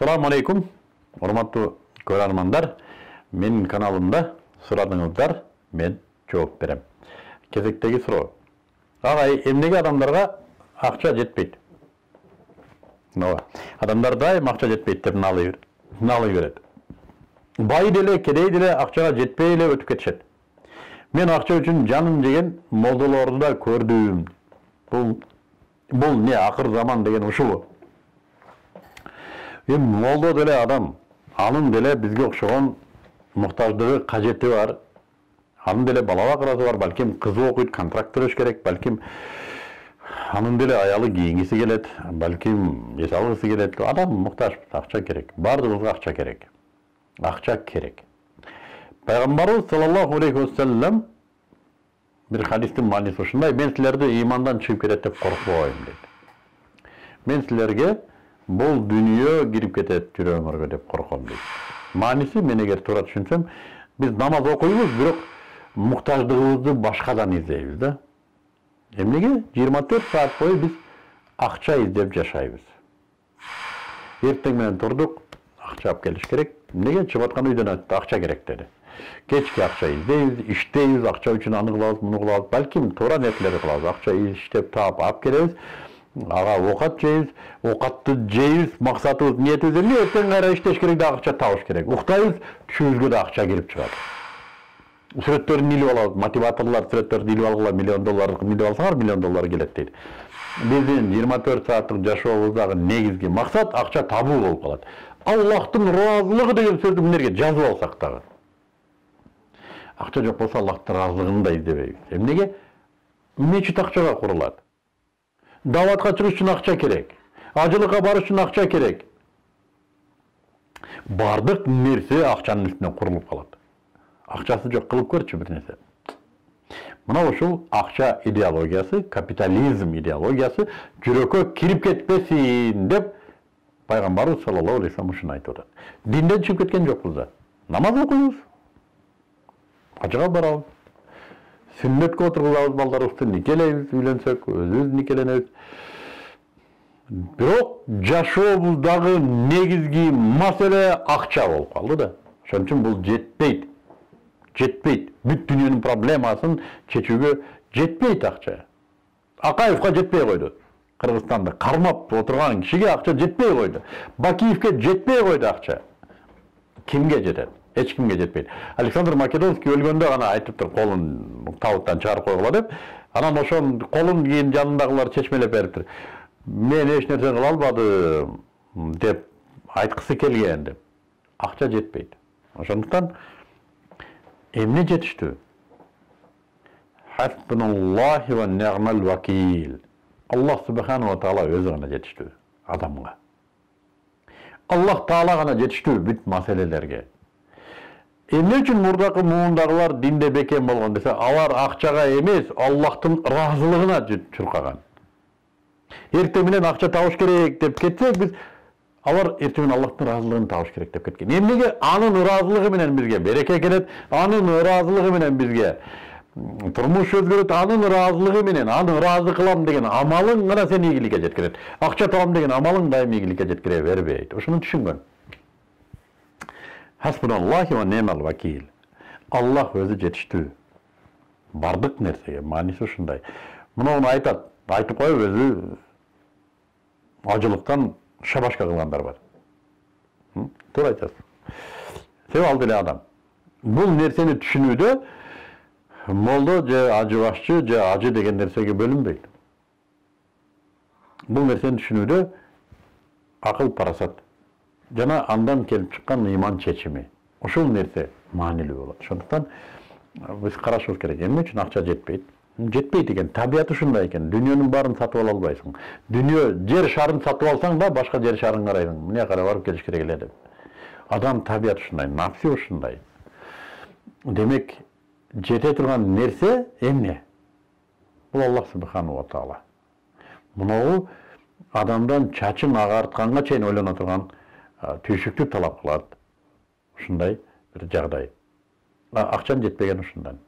Assalamu alaikum, урматтуу көрөрмандар. Менин каналымда сурадыңыздар, мен жооп берем. Кезектеги суроо. Агай, эмнеге адамдарга акча жетпейт? Адамдар дайым акча жетпейт деп налый берет. Бай деле, кедей деле акчага жетпей эле өтүп кетишет. Мен акча үчүн жаным жеген молдолорду да көрдүм. Бул не акыр заман деген ушул. Молдо деле адам, анын деле бизге окшогон муктаждыгы, кажети бар. Анын деле балага карасы бар, балким кызы окуйт, контракт төлөш керек, балким анын деле аялы кийингиси келет, балким эс алгысы келет. Адам муктаж, акча керек. Бардыгыбызга акча керек. Акча керек. Пайгамбарыбыз саллаллаху алейхи ва саллям бир хадистин мааниси ушундай: мен силерди ыймандан чыгып кетет деп коркпойм дейт. Мен силерге бул дүнүйө кирип кетет жүрөгүңөргө деп корком дейт. Мааниси мен эгер туура түшүнсөм, биз намаз окуйбуз, бирок муктаждыгыбызды башкадан издейбиз да. Эмнеге 24 саат бою биз акча издеп жашайбыз. Эртең менен турдук, акча алып келиш керек. Эмнеге чыгып аткан үйдөн акча керек деди. Кечки акча издейбиз, иштейбиз, акча үчүн аны кылабыз, муну кылабыз, балким туура нерселерди кылабыз. Акча иштеп таап алып келебиз. Ага оокат жейбиз, оокатты жейбиз, максатыбыз, ниетибиз эмне? Эртең кайра иштеш керек да акча табыш керек. Уктайбыз, түшүбүзгө да акча кирип чыгат. Сүрөттөрүн илип алабыз, мотиваторлор сүрөттөрдү илип алгыла, $1 миллион илип алсаңар, $1 келет дейт. Биздин 24 сааттык жашообуздагы негизги максат акча табуу болуп калат. Аллахтын ыраазылыгы деген сөздү эмнеге жазып алсак дагы. Акча жок болсо Аллахтын ыраазылыгын да издебейбиз. Эмнеге? Мечит акчага курулат. Даватка чыгыш үчүн акча керек. Ажылыкка барыш үчүн акча керек. Бардык нерсе акчанын үстүнө курулуп калат. Акчасы жок кылып көрчү бир нерсе. Мына ушул акча идеологиясы, капитализм идеологиясы жүрөккө кирип кетпесин деп Пайгамбарыбыз саллаллаху алейхи ва саллям ушуну айтып атат. Динден чыгып кеткен жокпуз да. Намаз окуйбуз. Ажыга барабыз. Сүннөткө отургузабыз балдарыбызды, никелейбиз, үйлөнсөк, өзүбүз никеленебиз. Бирок жашообуздагы негизги маселе акча болуп калды да. Ошон үчүн бул жетпейт. Жетпейт. Бүт дүйнөнүн проблемасын чечүүгө жетпейт акча. Акаевка жетпей койду. Кыргызстанда кармап отурган кишиге акча жетпей койду. Бакиевке жетпей койду акча. Кимге жетет? Эч кимге жетпейт. Александр Македонский өлгөндө гана айтыптыр, колун табыттан чыгарып койгула деп. Анан ошон колун кийин жанындагылар чечмелеп бериптир. Мен эч нерсе кыла албадым деп айткысы келген деп. Акча жетпейт. Ошондуктан эмне жетиштүү? Хасбуналлахи ва ниъмал вакил. Аллах субхана ва таала өзү гана жетиштүү адамга. Аллах таала гана жетиштүү бүт маселелерге. Эмне үчүн мурдакы муундагылар динде бекем болгон десе, алар акчага эмес, Аллахтын ыраазылыгына чуркаган. Эртең менен акча табыш керек деп кетсек, биз алар эртең менен Аллахтын ыраазылыгын табыш керек деп кеткен. Эмнеге? Анын ыраазылыгы менен бизге береке келет, анын ыраазылыгы менен бизге турмуш өзгөрөт, анын ыраазылыгы менен, аны ыраазы кылам деген амалың гана сени ийгиликке жеткирет. Акча табам деген амалың дайым ийгиликке жеткире бербейт. Ошону түшүнгөн. Хасбуналлахи ва ниъмал вакил. Аллах өзү жетиштүү. Бардык нерсеге мааниси ушундай. Муну айтат, айтып коюп өзү ажылыктан шабашка кылгандар бар. Туура айтасыз. Себеби ал деле адам. Бул нерсени түшүнүүдө молдо же ажы башчы же ажы деген нерсеге бөлүнбөйт. Бул нерсени түшүнүүдө акыл парасат жана андан келип чыккан ыйман чечими. Ошол нерсе маанилүү болот. Ошондуктан биз карашыбыз керек. Эмне үчүн акча жетпейт? Жетпейт экен. Табият ушундай экен. Дүйнөнүн баарын сатып ала албайсың. Дүйнө жер шарын сатып алсаң да башка жер шарын карайсың. Эмне кара барып келиш керек эле деп. Адам табият ушундай, нафси ушундай. Демек, жете турган нерсе эмне? Бул Аллах субхана ва таала. Муну адамдан чачын агартканга чейин ойлоно турган түйшүктү талап кылат. Ушундай бир жагдай. Акчам жетпеген ушундан.